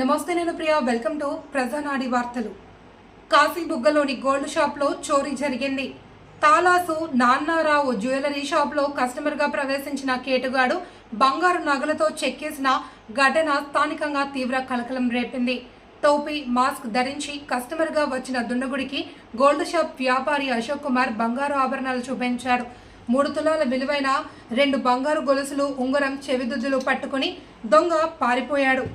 నమస్తే, నేను Priya. Welcome to ప్రజానాడి వార్తలు. కాశీబుగ్గలోని గోల్డ్ షాప్లో చోరీ జరిగింది. తాలాసు నాన్నారావు జ్యువెలరీ షాప్లో కస్టమర్గా ప్రవేశించిన కేటుగాడు బంగారు నగలతో చెక్కేసిన ఘటన స్థానికంగా తీవ్ర కలకలం రేపింది. టోపీ, మాస్క్ ధరించి కస్టమర్గా వచ్చిన దుండగుడికి గోల్డ్ షాప్ వ్యాపారి అశోక్ కుమార్ బంగారు ఆభరణాలు చూపించాడు. 3 తులాల విలువైన 2 బంగారు గొలుసులు, ఉంగరం, చెవిదుద్దులు పట్టుకుని దొంగ పారిపోయాడు.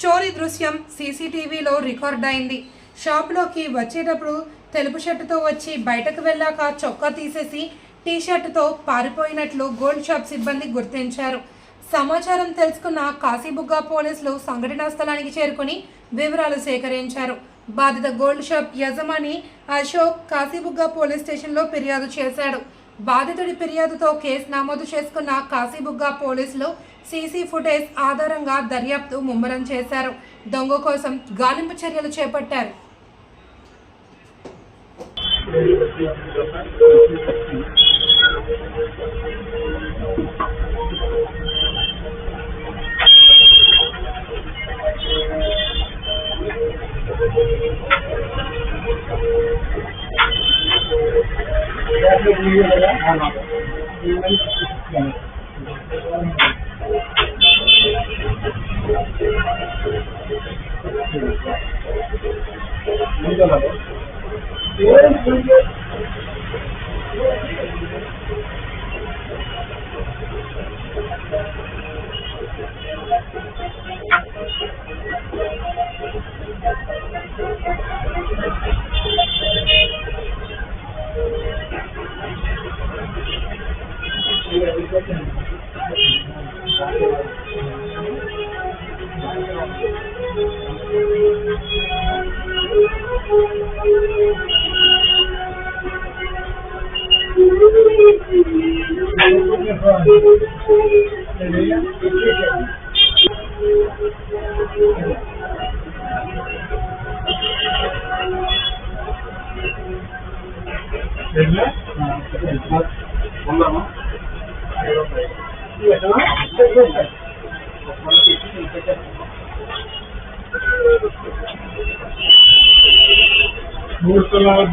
చోరీ దృశ్యం సీసీటీవీలో రికార్డ్ అయింది. షాప్లోకి వచ్చేటప్పుడు తెలుపు షర్టుతో వచ్చి బయటకు వెళ్ళాక చొక్కా తీసేసి టీషర్టుతో పారిపోయినట్లు గోల్డ్ షాప్ సిబ్బంది గుర్తించారు. సమాచారం తెలుసుకున్న కాశీబుగ్గ పోలీసులు సంఘటనా స్థలానికి చేరుకుని వివరాలు సేకరించారు. బాధిత గోల్డ్ షాప్ యజమాని అశోక్ కాశీబుగ్గ పోలీస్ స్టేషన్లో ఫిర్యాదు చేశాడు. బాధితుడి ఫిర్యాదుతో కేసు నమోదు చేసుకున్న కాశీబుగ్గ పోలీసులు సీసీ ఫుటేజ్ ఆధారంగా దర్యాప్తు ముమ్మరం చేశారు. దొంగ కోసం గాలింపు చర్యలు చేపట్టారు.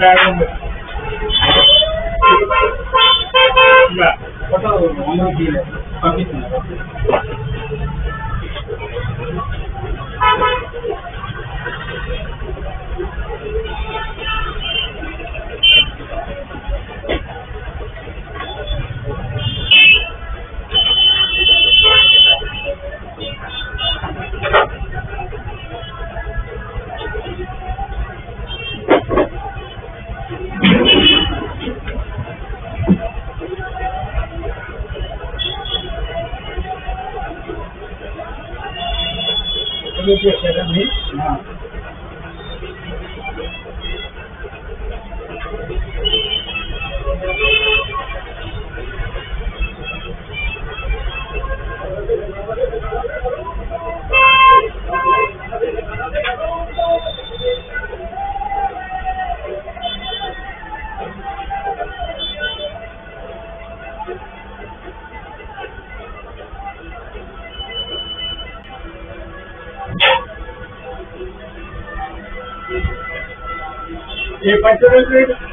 బ్యాగ్ ఉంది పంపిస్తున్నారు. చేశారండి. ये 5